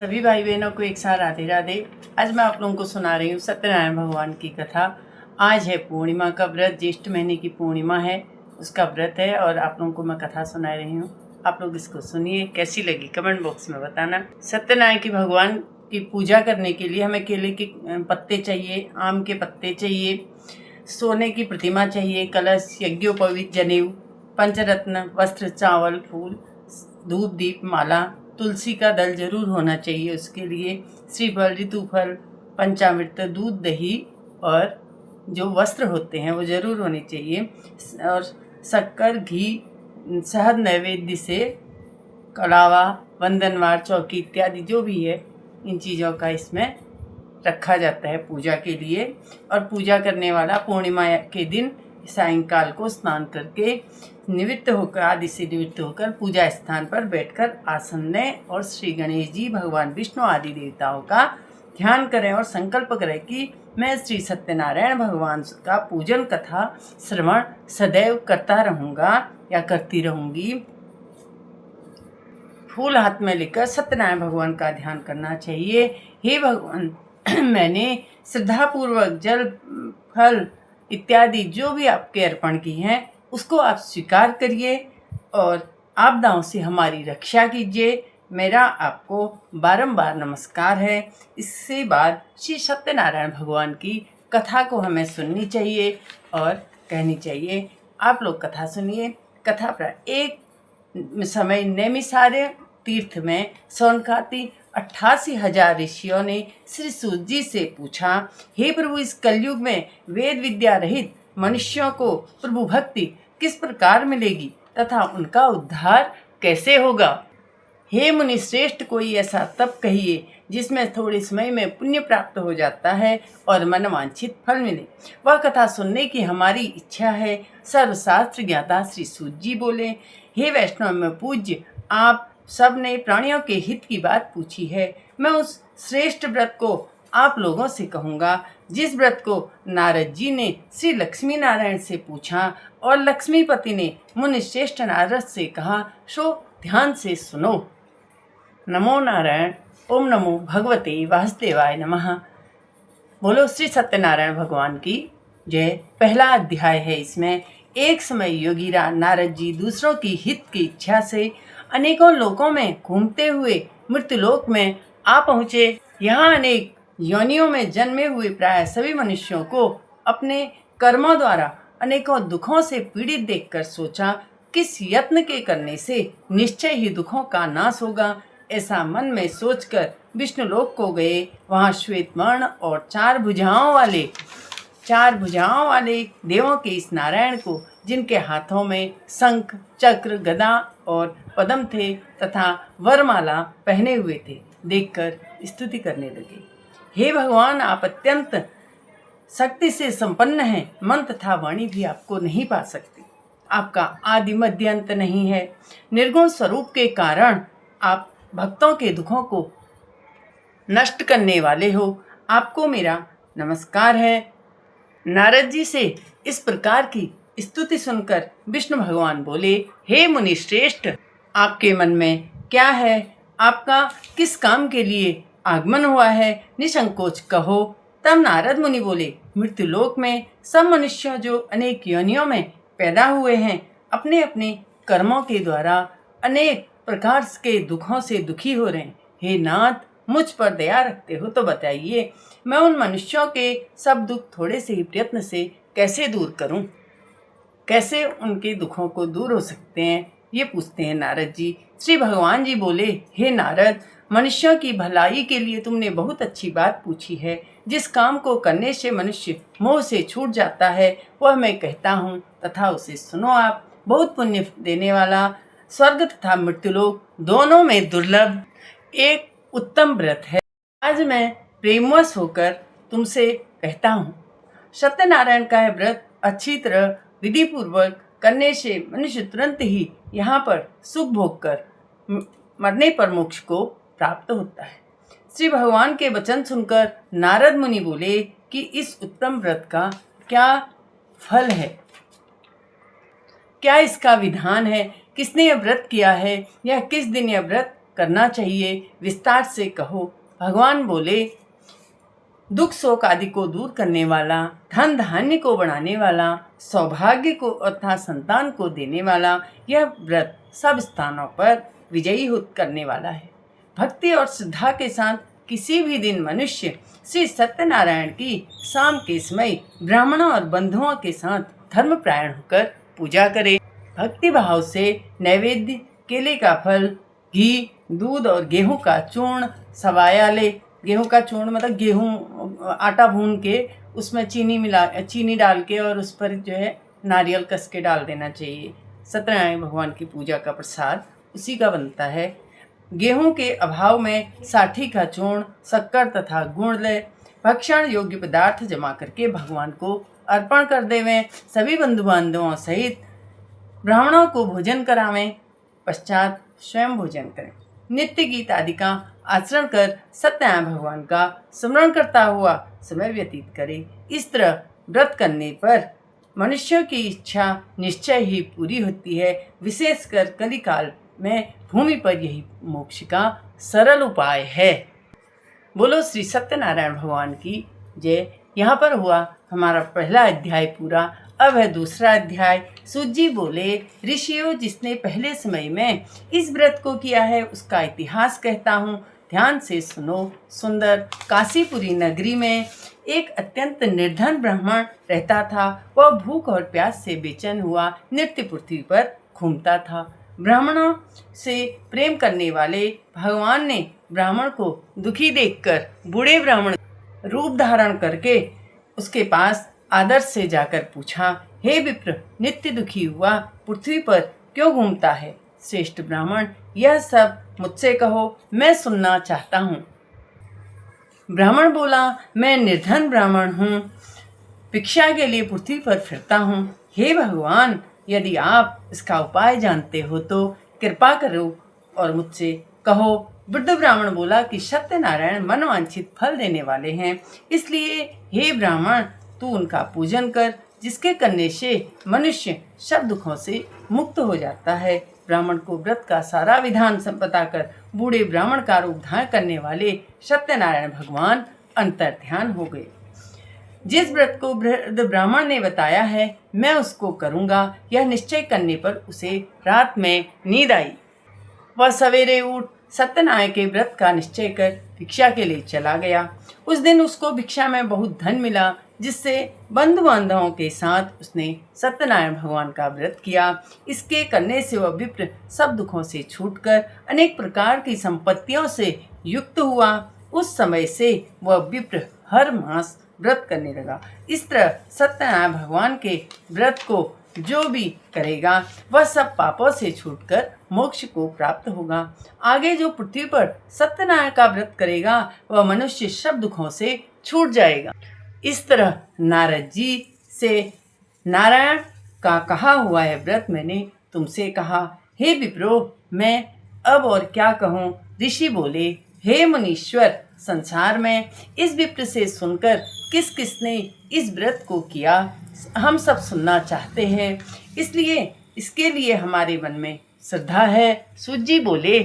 सभी भाई बहनों को एक साथ राधे राधे। आज मैं आप लोगों को सुना रही हूँ सत्यनारायण भगवान की कथा। आज है पूर्णिमा का व्रत, ज्येष्ठ महीने की पूर्णिमा है, उसका व्रत है और आप लोगों को मैं कथा सुना रही हूँ। आप लोग इसको सुनिए, कैसी लगी कमेंट बॉक्स में बताना। सत्यनारायण की भगवान की पूजा करने के लिए हमें केले के पत्ते चाहिए, आम के पत्ते चाहिए, सोने की प्रतिमा चाहिए, कलश, यज्ञोपवीत, जनेऊ, पंचरत्न, वस्त्र, चावल, फूल, धूप, दीप, माला, तुलसी का दल जरूर होना चाहिए। उसके लिए श्रीफल, ऋतुफल, पंचामृत, दूध, दही और जो वस्त्र होते हैं वो जरूर होने चाहिए। और शक्कर, घी, शहद नैवेद्य से, कड़ावा, वंदनवार, चौकी इत्यादि जो भी है, इन चीज़ों का इसमें रखा जाता है पूजा के लिए। और पूजा करने वाला पूर्णिमा के दिन सायंकाल को स्नान करके निवृत्त होकर, आदि से निवृत्त होकर पूजा स्थान पर बैठकर आसन लें और श्री गणेश जी, भगवान विष्णु आदि देवताओं का ध्यान करें और संकल्प करें कि मैं श्री सत्यनारायण भगवान का पूजन कथा श्रवण सदैव करता रहूँगा या करती रहूँगी। फूल हाथ में लेकर सत्यनारायण भगवान का ध्यान करना चाहिए। हे भगवान, मैंने श्रद्धापूर्वक जल, फल इत्यादि जो भी आपके अर्पण की हैं उसको आप स्वीकार करिए और आपदाओं से हमारी रक्षा कीजिए। मेरा आपको बारंबार नमस्कार है। इससे बाद श्री सत्यनारायण भगवान की कथा को हमें सुननी चाहिए और कहनी चाहिए। आप लोग कथा सुनिए। कथा पर एक समय नैमिषारण्य तीर्थ में सौनकादि 88,000 ऋषियों ने श्री सूत जी से पूछा, हे प्रभु, इस कलयुग में वेद विद्या रहित मनुष्यों को प्रभु भक्ति किस प्रकार मिलेगी तथा उनका उद्धार कैसे होगा? हे मुनि श्रेष्ठ, कोई ऐसा तप कहिए जिसमें थोड़े समय में पुण्य प्राप्त हो जाता है और मनवांछित फल मिले। वह कथा सुनने की हमारी इच्छा है। सर्वशास्त्र ज्ञाता श्री सूत जी बोले, हे वैष्णव में पूज्य, आप सब ने प्राणियों के हित की बात पूछी है। मैं उस श्रेष्ठ व्रत को आप लोगों से कहूँगा जिस व्रत को नारद जी ने श्री लक्ष्मी नारायण से पूछा और लक्ष्मीपति ने मुनि श्रेष्ठ नारद से कहा, सो ध्यान से सुनो। नमो नारायण। ओम नमो भगवते वासुदेवाय नमः। बोलो श्री सत्यनारायण भगवान की जय। पहला अध्याय है। इसमें एक समय योगीराज नारद जी दूसरों की हित की इच्छा से अनेकों लोकों में घूमते हुए मृत्युलोक में आ पहुँचे। यहाँ अनेक योनियों में जन्मे हुए प्राय सभी मनुष्यों को अपने कर्मों द्वारा अनेकों दुखों से पीड़ित देखकर सोचा, किस यत्न के करने से निश्चय ही दुखों का नाश होगा। ऐसा मन में सोचकर विष्णुलोक को गए। वहाँ श्वेत वर्ण और चार भुजाओं वाले देवों के इस नारायण को, जिनके हाथों में शंख, चक्र, गदा और पद्म थे तथा वरमाला पहने हुए थे, देखकर स्तुति करने लगे। हे भगवान, आप अत्यंत शक्ति से संपन्न हैं। मन तथा वाणी भी आपको नहीं पा सकती। आपका आदि मध्य अंत नहीं है। निर्गुण स्वरूप के कारण आप भक्तों के दुखों को नष्ट करने वाले हो। आपको मेरा नमस्कार है। नारद जी से इस प्रकार की स्तुति सुनकर विष्णु भगवान बोले, हे मुनि श्रेष्ठ, आपके मन में क्या है? आपका किस काम के लिए आगमन हुआ है? निसंकोच कहो। तब नारद मुनि बोले, मृत्युलोक में सब मनुष्य जो अनेक योनियों में पैदा हुए हैं, अपने अपने कर्मों के द्वारा अनेक प्रकार के दुखों से दुखी हो रहे हैं। हे नाथ, मुझ पर दया रखते हो तो बताइए, मैं उन मनुष्यों के सब दुख थोड़े से ही प्रयत्न से कैसे दूर करूं? कैसे उनके दुखों को दूर हो सकते हैं? ये पूछते हैं नारद जी। श्री भगवान जी बोले, हे नारद, मनुष्यों की भलाई के लिए तुमने बहुत अच्छी बात पूछी है। जिस काम को करने से मनुष्य मोह से छूट जाता है वह मैं कहता हूँ तथा उसे सुनो आप। बहुत पुण्य देने वाला, स्वर्ग तथा मृत्युलोक दोनों में दुर्लभ एक उत्तम व्रत है। आज मैं प्रेमवश होकर तुमसे कहता हूँ। सत्यनारायण का यह व्रत अच्छी तरह विधि पूर्वक करने से मनुष्य तुरंत ही यहाँ पर सुख भोग कर मरने पर मोक्ष को प्राप्त होता है। श्री भगवान के वचन सुनकर नारद मुनि बोले कि इस उत्तम व्रत का क्या फल है, क्या इसका विधान है, किसने यह व्रत किया है, यह किस दिन यह व्रत करना चाहिए, विस्तार से कहो। भगवान बोले, दुख शोक आदि को दूर करने वाला, धन धान्य को बढ़ाने वाला, सौभाग्य को अर्थात संतान को देने वाला यह व्रत सब स्थानों पर विजयी करने वाला है। भक्ति और श्रद्धा के साथ किसी भी दिन मनुष्य श्री सत्यनारायण की शाम के समय ब्राह्मणों और बंधुओं के साथ धर्मपरायण होकर पूजा करे। भक्ति भाव से नैवेद्य, केले का फल, घी, दूध और गेहूं का चूर्ण सवाया ले। गेहूं का चूर्ण मतलब गेहूं आटा भून के उसमें चीनी डाल के और उस पर जो है नारियल कस के डाल देना चाहिए। सत्यनारायण भगवान की पूजा का प्रसाद उसी का बनता है। गेहूं के अभाव में साठी का चूर्ण, शक्कर तथा गुड़ ले भक्षण योग्य पदार्थ जमा करके भगवान को अर्पण कर देवें। सभी बंधु बांधवों सहित ब्राह्मणों को भोजन करावें, पश्चात स्वयं भोजन करें। नित्य गीत आदि का आचरण कर सत्यनारायण भगवान का स्मरण करता हुआ समय व्यतीत करें। इस तरह व्रत करने पर मनुष्य की इच्छा निश्चय ही पूरी होती है। विशेषकर कलिकाल में भूमि पर यही मोक्ष का सरल उपाय है। बोलो श्री सत्यनारायण भगवान की जय। यहाँ पर हुआ हमारा पहला अध्याय पूरा। अब है दूसरा अध्याय। सूत जी बोले, ऋषियों, जिसने पहले समय में इस व्रत को किया है उसका इतिहास कहता हूँ, ध्यान से सुनो। सुंदर काशीपुरी नगरी में एक अत्यंत निर्धन ब्राह्मण रहता था। वह भूख और प्यास से बेचैन हुआ नित्य पृथ्वी पर घूमता था। ब्राह्मणों से प्रेम करने वाले भगवान ने ब्राह्मण को दुखी देखकर बूढ़े ब्राह्मण रूप धारण करके उसके पास आदर से जाकर पूछा, हे विप्र, नित्य दुखी हुआ पृथ्वी पर क्यों घूमता है? श्रेष्ठ ब्राह्मण, यह सब मुझसे कहो, मैं सुनना चाहता हूँ। ब्राह्मण बोला, मैं निर्धन ब्राह्मण हूँ, भिक्षा के लिए पृथ्वी पर फिरता हूँ। हे भगवान, यदि आप इसका उपाय जानते हो तो कृपा करो और मुझसे कहो। वृद्ध ब्राह्मण बोला कि सत्यनारायण मनवांछित फल देने वाले हैं, इसलिए हे ब्राह्मण, तू उनका पूजन कर, जिसके करने से मनुष्य सब दुखों से मुक्त हो जाता है। ब्राह्मण को व्रत का सारा विधान बताकर बूढ़े ब्राह्मण का रूप धारण करने वाले सत्यनारायण भगवान अंतर्ध्यान हो गए। जिस व्रत को वृद्ध ब्राह्मण ने बताया है, मैं उसको करूँगा, यह निश्चय करने पर उसे रात में नींद आई। वह सवेरे उठ सत्यनारायण के व्रत का निश्चय कर भिक्षा के लिए चला गया। उस दिन उसको भिक्षा में बहुत धन मिला, जिससे बंधु बांधवों के साथ उसने सत्यनारायण भगवान का व्रत किया। इसके करने से वह विप्र सब दुखों से छूटकर अनेक प्रकार की संपत्तियों से युक्त हुआ। उस समय से वह विप्र हर मास व्रत करने लगा। इस तरह सत्यनारायण भगवान के व्रत को जो भी करेगा वह सब पापों से छूटकर मोक्ष को प्राप्त होगा। आगे जो पृथ्वी पर सत्यनारायण का व्रत करेगा वह मनुष्य सब दुखों से छूट जाएगा। इस तरह नारद जी से नारायण का कहा हुआ है व्रत मैंने तुमसे कहा। हे विप्रो, मैं अब और क्या कहूँ? ऋषि बोले, हे मुनीश्वर, संसार में इस विप्र से सुनकर किस किसने इस व्रत को किया हम सब सुनना चाहते हैं, इसलिए इसके लिए हमारे मन में श्रद्धा है। सूत जी बोले,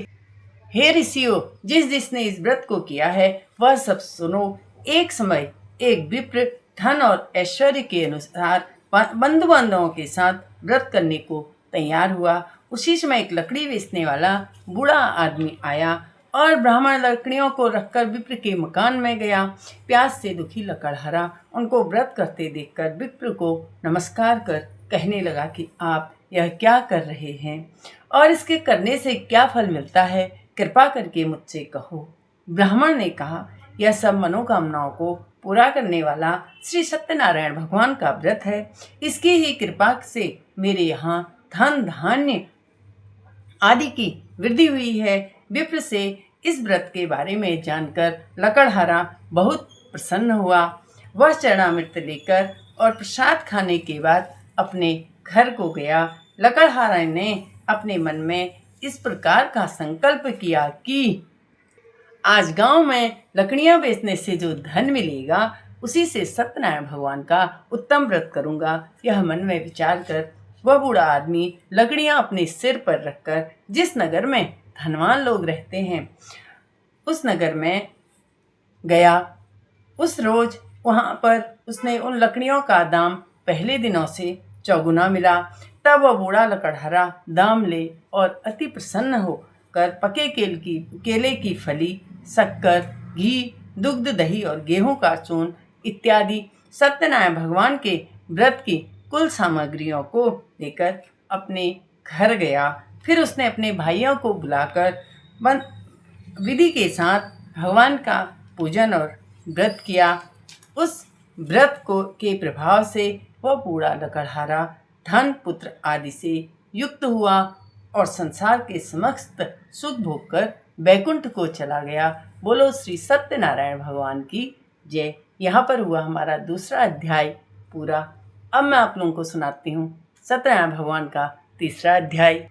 हे ऋषियों, जिसने इस व्रत को किया है वह सब सुनो। एक समय एक विप्र धन और ऐश्वर्य के अनुसार बंधु बांधवों के साथ व्रत करने को तैयार हुआ। उसी समय एक लकड़ी बेचने वाला बूढ़ा आदमी आया और ब्राह्मण लकड़ियों को रखकर विप्र के मकान में गया। प्यास से दुखी लकड़हारा उनको व्रत करते देखकर विप्र को नमस्कार कर कहने लगा कि आप यह क्या कर रहे हैं और इसके करने से क्या फल मिलता है, कृपा करके मुझसे कहो। ब्राह्मण ने कहा, यह सब मनोकामनाओं को पूरा करने वाला श्री सत्यनारायण भगवान का व्रत है। इसकी ही कृपा से मेरे यहाँ धन धान्य आदि की वृद्धि हुई है। विप्र से इस व्रत के बारे में जानकर लकड़हारा बहुत प्रसन्न हुआ। वह चरणामृत लेकर और प्रसाद खाने के बाद अपने घर को गया। लकड़हारा ने अपने मन में इस प्रकार का संकल्प किया कि आज गांव में लकड़ियां बेचने से जो धन मिलेगा उसी से सत्यनारायण भगवान का उत्तम व्रत करूंगा। यह मन में विचार कर वह बूढ़ा आदमी लकड़ियां अपने सिर पर रखकर जिस नगर में धनवान लोग रहते हैं। उस नगर में गया। उस रोज वहाँ पर उसने उन लकड़ियों का दाम पहले दिनों से चौगुना मिला। तब वह बूढ़ा लकड़हारा दाम ले और अति प्रसन्न होकर पके केले की फली, शक्कर, घी, दुग्ध, दही और गेहूं का चूर्ण इत्यादि सत्यनारायण भगवान के व्रत की कुल सामग्रियों को लेकर अपने घर गया। फिर उसने अपने भाइयों को बुलाकर विधि के साथ भगवान का पूजन और व्रत किया। उस व्रत के प्रभाव से वह बूढ़ा लकड़हारा धन, पुत्र आदि से युक्त हुआ और संसार के समस्त सुख भोग कर बैकुंठ को चला गया। बोलो श्री सत्यनारायण भगवान की जय। यहाँ पर हुआ हमारा दूसरा अध्याय पूरा। अब मैं आप लोगों को सुनाती हूँ सत्यनारायण भगवान का तीसरा अध्याय।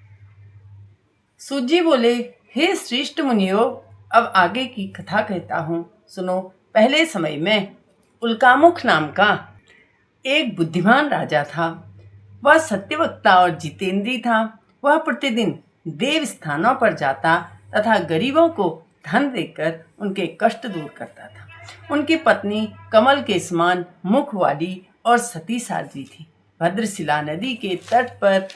सूत जी बोले, हे श्रेष्ठ मुनियों, अब आगे की कथा कहता हूँ, सुनो। पहले समय में उल्कामुख नाम का एक बुद्धिमान राजा था। वह सत्यवक्ता और जितेंद्री था। वह प्रतिदिन देव स्थानों पर जाता तथा गरीबों को धन देकर उनके कष्ट दूर करता था। उनकी पत्नी कमल के समान मुख वाली और सती साध्वी थी। भद्रशिला नदी के तट पर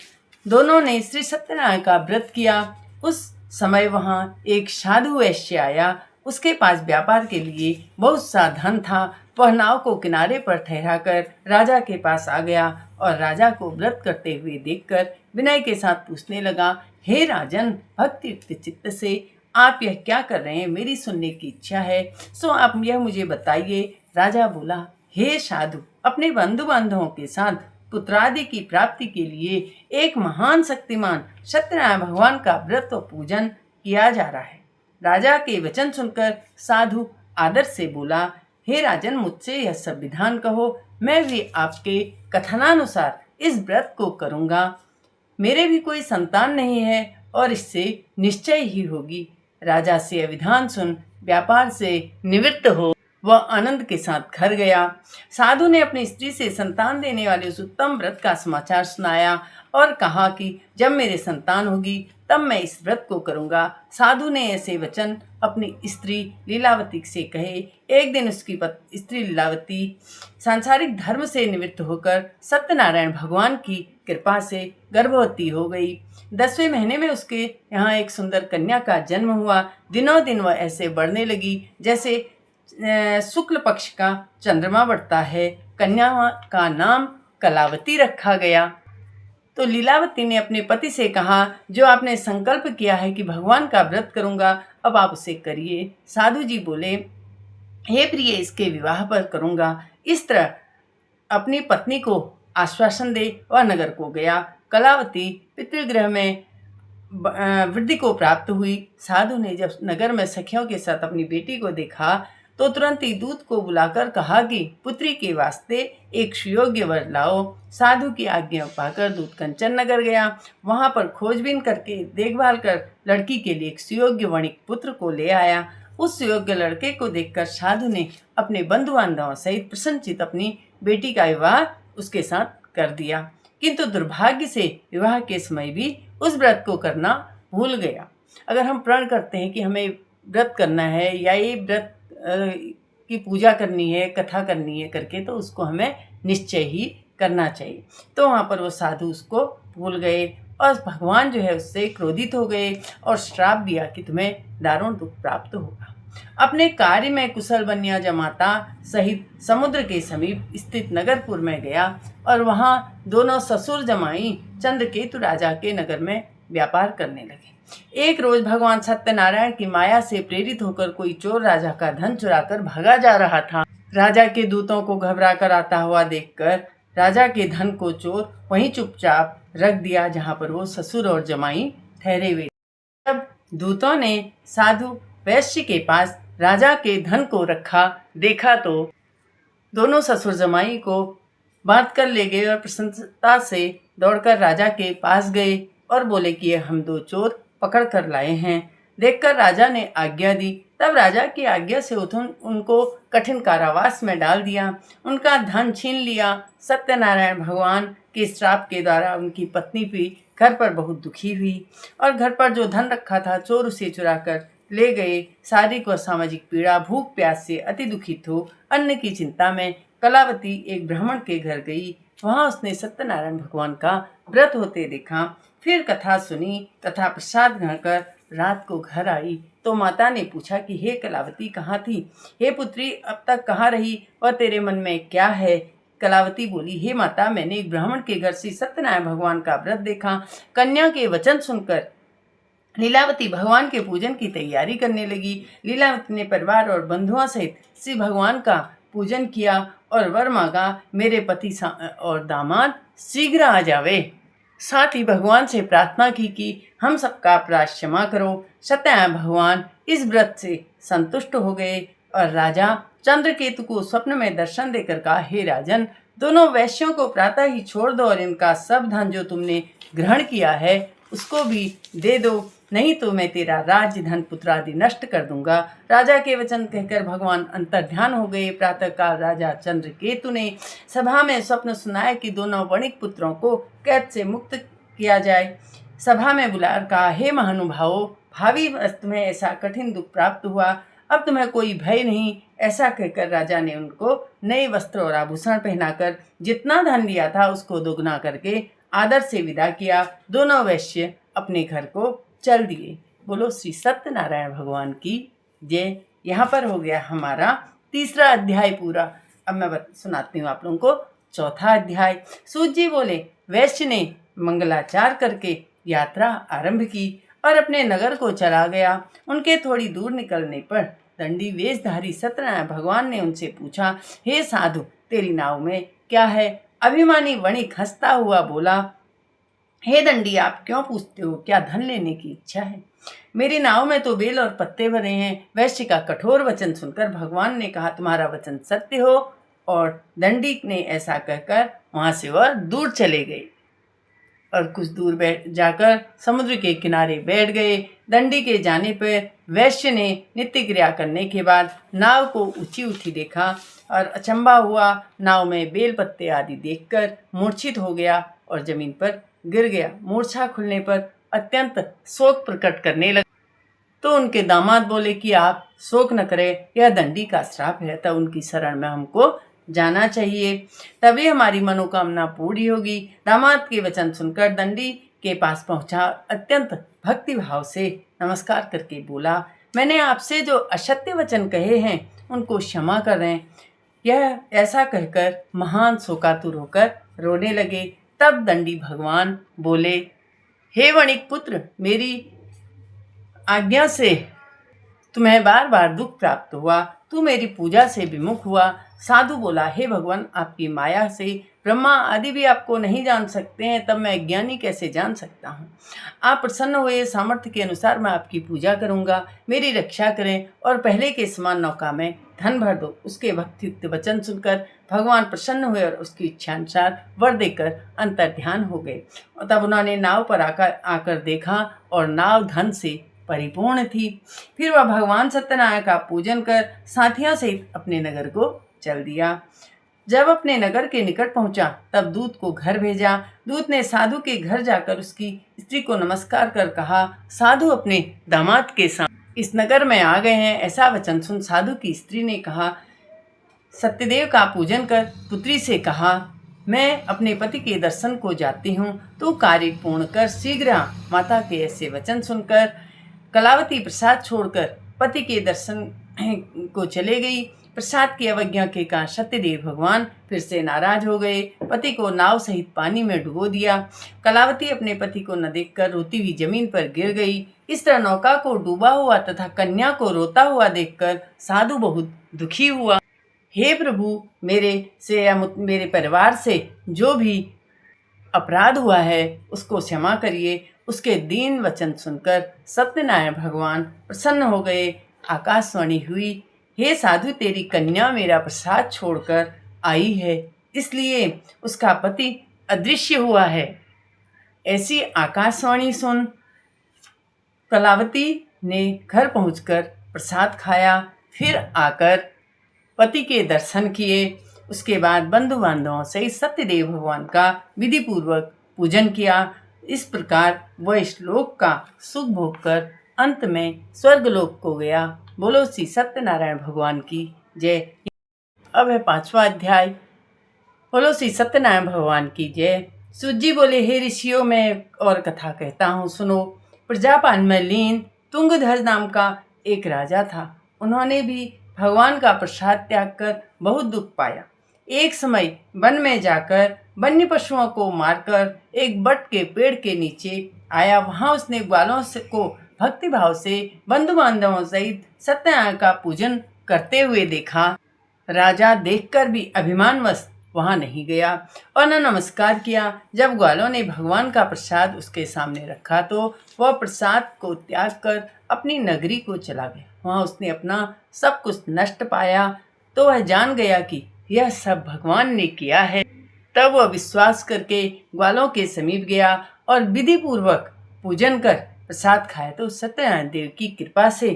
दोनों ने श्री सत्यनारायण का व्रत किया। उस समय वहाँ एक साधु वैश्य आया। उसके पास व्यापार के लिए बहुत सा धन था। वह नाव को किनारे पर ठहराकर राजा के पास आ गया और राजा को व्रत करते हुए देखकर विनय के साथ पूछने लगा, हे राजन, भक्ति युक्त चित्त से आप यह क्या कर रहे हैं? मेरी सुनने की इच्छा है, सो आप यह मुझे बताइए। राजा बोला, हे साधु, अपने बंधु बांधवों के साथ पुत्रादि की प्राप्ति के लिए एक महान शक्तिमान सत्यनारायण भगवान का व्रत और पूजन किया जा रहा है। राजा के वचन सुनकर साधु आदर से बोला, हे राजन, मुझसे यह सब विधान कहो, मैं भी आपके कथनानुसार इस व्रत को करूँगा। मेरे भी कोई संतान नहीं है और इससे निश्चय ही होगी। राजा से यह विधान सुन व्यापार से निवृत्त हो वह आनंद के साथ घर गया। साधु ने अपनी स्त्री से संतान देने वाले उस उत्तम व्रत का समाचार सुनाया और कहा कि जब मेरे संतान होगी तब मैं इस व्रत को करूँगा। साधु ने ऐसे वचन अपनी स्त्री लीलावती से कहे। एक दिन उसकी स्त्री लीलावती सांसारिक धर्म से निवृत्त होकर सत्यनारायण भगवान की कृपा से गर्भवती हो गई। 10वें महीने में उसके यहाँ एक सुंदर कन्या का जन्म हुआ। दिनों दिन वह ऐसे बढ़ने लगी जैसे शुक्ल पक्ष का चंद्रमा बढ़ता है। कन्या का नाम कलावती रखा गया। तो लीलावती ने अपने पति से कहा, जो आपने संकल्प किया है कि भगवान का व्रत करूंगा, अब आप उसे करिए। साधु जी बोले, हे प्रिय, इसके विवाह पर करूंगा। इस तरह अपनी पत्नी को आश्वासन दे वह नगर को गया। कलावती पितृगृह में वृद्धि को प्राप्त हुई। साधु ने जब नगर में सखियों के साथ अपनी बेटी को देखा तो तुरंत ही दूत को बुलाकर कहा कि पुत्री के वास्ते एक सुयोग्य वर लाओ। साधु की आज्ञा पाकर दूत कंचन नगर गया। वहां पर खोजबीन करके देखभाल कर लड़की के लिए एक सुयोग्य वणिक पुत्र को ले आया। उस सुयोग्य लड़के को देखकर साधु ने अपने बंधु बांधवों सहित प्रसन्नचित अपनी बेटी का विवाह उसके साथ कर दिया। किंतु दुर्भाग्य से विवाह के समय भी उस व्रत को करना भूल गया। अगर हम प्रण करते हैं कि हमें व्रत करना है या ये व्रत की पूजा करनी है, कथा करनी है करके, तो उसको हमें निश्चय ही करना चाहिए। तो वहाँ पर वो साधु उसको भूल गए और भगवान जो है उससे क्रोधित हो गए और श्राप दिया कि तुम्हें दारुण दुख प्राप्त होगा। अपने कार्य में कुशल बनिया जमाता सहित समुद्र के समीप स्थित नगरपुर में गया और वहाँ दोनों ससुर जमाई चंद्रकेतु राजा के नगर में व्यापार करने लगे। एक रोज भगवान सत्यनारायण की माया से प्रेरित होकर कोई चोर राजा का धन चुराकर भागा जा रहा था। राजा के दूतों को घबरा कर आता हुआ देखकर राजा के धन को चोर वहीं चुपचाप रख दिया जहाँ पर वो ससुर और जमाई ठहरे हुए। जब दूतों ने साधु वैश्य के पास राजा के धन को रखा देखा तो दोनों ससुर जमाई को बांध कर ले गए और प्रसन्नता से दौड़कर राजा के पास गए और बोले कि हम दो चोर पकड़ कर लाए हैं। देखकर राजा ने आज्ञा दी। तब राजा की आज्ञा से उनको कठिन कारावास में डाल दिया, उनका धन छीन लिया। सत्यनारायण भगवान के श्राप के द्वारा उनकी पत्नी भी घर पर बहुत दुखी हुई और घर पर जो धन रखा था चोर उसे चुरा कर ले गए। शारीरिक व सामाजिक पीड़ा, भूख प्यास से अति दुखित हो अन्न की चिंता में कलावती एक ब्राह्मण के घर गई। वहां उसने सत्यनारायण भगवान का व्रत होते देखा। फिर कथा सुनी तथा प्रसाद ग्रहण कर रात को घर आई तो माता ने पूछा कि हे कलावती कहाँ थी? हे पुत्री अब तक कहाँ रही और तेरे मन में क्या है? कलावती बोली, हे माता, मैंने एक ब्राह्मण के घर से सत्यनारायण भगवान का व्रत देखा। कन्या के वचन सुनकर लीलावती भगवान के पूजन की तैयारी करने लगी। लीलावती ने परिवार और बंधुओं सहित श्री भगवान का पूजन किया और वर मांगा, मेरे पति और दामाद शीघ्र आ जावे। साथ ही भगवान से प्रार्थना की कि हम सबका अपराध क्षमा करो। सत्यनारायण भगवान इस व्रत से संतुष्ट हो गए और राजा चंद्रकेतु को स्वप्न में दर्शन देकर कहा, हे राजन, दोनों वैश्यों को प्रातः ही छोड़ दो और इनका सब धन जो तुमने ग्रहण किया है उसको भी दे दो, नहीं तो मैं तेरा राज्य, धन, पुत्र आदि नष्ट कर दूंगा। राजा के वचन कहकर भगवान अंतर्ध्यान हो गए। प्रातःकाल राजा चंद्रकेतु ने सभा में स्वप्न सुनाया कि दोनों वणिक पुत्रों को कैद से मुक्त किया जाए। सभा में बुलाकर कहा, हे महानुभावों, भावी तुम्हें ऐसा कठिन दुख प्राप्त हुआ, अब तुम्हें कोई भय नहीं। ऐसा कहकर राजा ने उनको नए वस्त्र और आभूषण पहनाकर जितना धन लिया था उसको दोगुना करके आदर से विदा किया। दोनों वैश्य अपने घर को चल दिए। बोलो श्री सत्यनारायण भगवान की जय। यहाँ पर हो गया हमारा तीसरा अध्याय पूरा। अब मैं सुनाती हूँ आप लोगों को चौथा अध्याय। सूत जी बोले, वैश्य ने मंगलाचार करके यात्रा आरंभ की और अपने नगर को चला गया। उनके थोड़ी दूर निकलने पर दंडी वेशधारी सत्यनारायण भगवान ने उनसे पूछा, हे साधु, तेरी नाव में क्या है? अभिमानी वणिक हंसता हुआ बोला, हे दंडी, आप क्यों पूछते हो? क्या धन लेने की इच्छा है? मेरी नाव में तो बेल और पत्ते भरे हैं। वैश्य का कठोर वचन सुनकर भगवान ने कहा, तुम्हारा वचन सत्य हो। और दंडी ने ऐसा कहकर वहां से वह दूर चले गए और कुछ दूर जाकर समुद्र के किनारे बैठ गए। दंडी के जाने पर वैश्य ने नित्य क्रिया करने के बाद नाव को ऊंची उठी देखा और अचंभा हुआ। नाव में बेल पत्ते आदि देखकर मूर्छित हो गया और जमीन पर गिर गया। मूर्छा खुलने पर अत्यंत शोक प्रकट करने लगा। तो उनके दामाद बोले कि आप शोक न करें, यह दंडी का श्राप है, तब उनकी शरण में हमको जाना चाहिए, तभी हमारी मनोकामना पूरी होगी। दामाद के वचन सुनकर दंडी के पास पहुंचा, अत्यंत भक्ति भाव से नमस्कार करके बोला, मैंने आपसे जो असत्य वचन कहे हैं उनको क्षमा करें। यह ऐसा कहकर महान शोकातुर होकर रोने लगे। तब दंडी भगवान बोले, हे वणिक पुत्र, मेरी आज्ञा से तुम्हें बार बार दुख प्राप्त हुआ, तू मेरी पूजा से विमुख हुआ। साधु बोला, हे भगवान, आपकी माया से ब्रह्मा आदि भी आपको नहीं जान सकते हैं, तब मैं ज्ञानी कैसे जान सकता हूँ? आप प्रसन्न हुए, सामर्थ्य के अनुसार मैं आपकी पूजा करूँगा, मेरी रक्षा करें और पहले के समान नौका में धन भर दो। उसके भक्ति वचन सुनकर भगवान प्रसन्न हुए और उसकी इच्छानुसार वर देकर अंतर्ध्यान हो गए। और तब उन्होंने नाव पर आकर देखा और नाव धन से परिपूर्ण थी। फिर वह भगवान सत्यनारायण का पूजन कर साथियों सहित अपने नगर को चल दिया। जब अपने नगर के निकट पहुंचा तब दूत को घर भेजा। दूत ने साधु के घर जाकर उसकी स्त्री को नमस्कार कर कहा, साधु अपने दामाद के साथ इस नगर में आ गए हैं। ऐसा वचन सुन साधु की स्त्री ने कहा, सत्यदेव का पूजन कर पुत्री से कहा, मैं अपने पति के दर्शन को जाती हूँ, तो कार्य पूर्ण कर शीघ्र। माता के ऐसे वचन सुनकर कलावती प्रसाद छोड़कर पति के दर्शन को चले गई। प्रसाद की अवज्ञा के कारण सत्यदेव भगवान फिर से नाराज हो गए। पति को नाव सहित पानी में डुबो दिया। कलावती अपने पति को न देखकर रोती हुई जमीन पर गिर गई। इस तरह नौका को डूबा हुआ तथा कन्या को रोता हुआ देखकर साधु बहुत दुखी हुआ। हे प्रभु, मेरे से या मेरे परिवार से जो भी अपराध हुआ है उसको क्षमा करिए। उसके दीन वचन सुनकर सत्यनारायण भगवान प्रसन्न हो गए। आकाशवाणी हुई, हे साधु, तेरी कन्या मेरा प्रसाद छोड़कर आई है, इसलिए उसका पति अदृश्य हुआ है। ऐसी आकाशवाणी सुन कलावती ने घर पहुंचकर प्रसाद खाया। फिर आकर पति के दर्शन किए। उसके बाद बंधु बांधवों सहित सत्यदेव भगवान का विधि पूर्वक पूजन किया। इस प्रकार वह इस लोक का सुख भोग कर अंत में स्वर्गलोक को गया। बोलो श्री सत्यनारायण भगवान की जय। अब है 5वां अध्याय। बोलो श्री सत्यनारायण भगवान की जय। सूत जी बोले, हे ऋषियों, मैं और कथा कहता हूँ, सुनो। प्रजापाल में लीन तुंगध्वज नाम का एक राजा था। उन्होंने भी भगवान का प्रसाद त्याग कर बहुत दुख पाया। एक समय वन में जाकर वन्य पशुओं को मारकर एक बट के पेड़ के नीचे आया। वहां उसने ग्वालों को भक्ति भाव से बंधु बांधवों सहित सत्यनारायण का पूजन करते हुए देखा। राजा देखकर भी अभिमानवश वहां नहीं गया और न नमस्कार किया। जब ग्वालों ने भगवान का प्रसाद उसके सामने रखा तो वह प्रसाद को त्याग कर अपनी नगरी को चला गया। वहां उसने अपना सब कुछ नष्ट पाया तो वह जान गया कि यह सब भगवान ने किया है। तब वह विश्वास करके ग्वालों के समीप गया और विधि पूर्वक पूजन कर प्रसाद खाया तो सत्यनारायण देव की कृपा से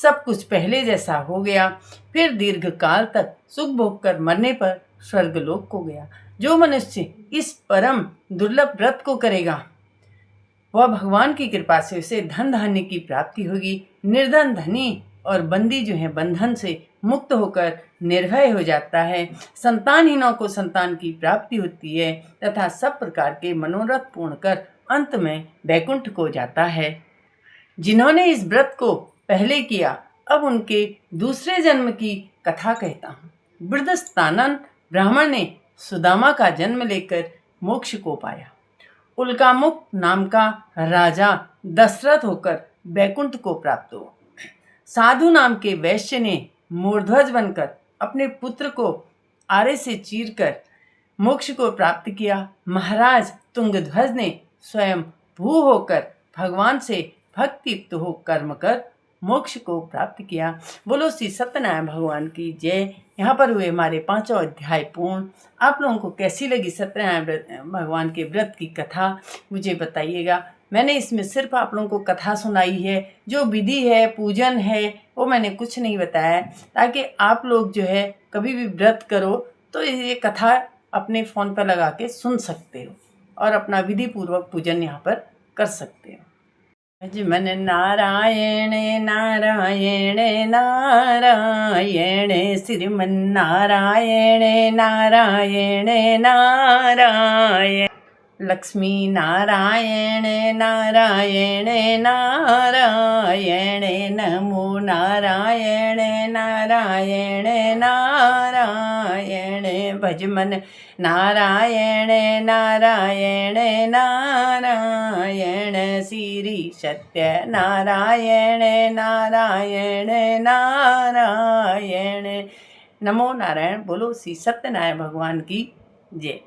सब कुछ पहले जैसा हो गया। फिर दीर्घ काल तक सुख भोग कर मरने पर स्वर्गलोक को गया। जो मनुष्य इस परम दुर्लभ व्रत को करेगा वह भगवान की कृपा से उसे धन धान्य की प्राप्ति होगी। निर्धन धनी और बंदी जो है बंधन से मुक्त होकर निर्भय हो जाता है। संतानहीनों को संतान की प्राप्ति होती है तथा सब प्रकार के मनोरथ पूर्ण कर अंत में वैकुंठ को जाता है। जिन्होंने इस व्रत को पहले किया अब उनके दूसरे जन्म की कथा कहता हूँ। वृद्धस्तानन ब्राह्मण ने सुदामा का जन्म लेकर मोक्ष को पाया। उल्कामुख नाम का राजा दशरथ होकर वैकुंठ को प्राप्त हुआ। साधु नाम के वैश्य ने मूर्ध्वज बनकर अपने पुत्र को आरे से चीरकर मोक्ष को प्राप्त किया। महाराज तुंगध्वज ने स्वयं भू होकर भगवान से भक्ति युक्त हो कर्म कर मोक्ष को प्राप्त किया। बोलो श्री सत्यनारायण भगवान की जय। यहाँ पर हुए हमारे 5वां अध्याय पूर्ण। आप लोगों को कैसी लगी सत्यनारायण भगवान के व्रत की कथा मुझे बताइएगा। मैंने इसमें सिर्फ आप लोगों को कथा सुनाई है, जो विधि है पूजन है वो मैंने कुछ नहीं बताया, ताकि आप लोग जो है कभी भी व्रत करो तो ये कथा अपने फ़ोन पर लगा के सुन सकते हो और अपना विधि पूर्वक पूजन यहाँ पर कर सकते हो। भजमन नारायण नारायण नारायण श्रीमन नारायण नारायण नारायण लक्ष्मी नारायण नारायण नारायण नमो नारायण नारायण नारायण भजमन नारायण नारायण नारायण श्री सत्य नारायण नारायण नारायण। नमो नारायण। बोलो श्री सत्यनारायण भगवान की जय।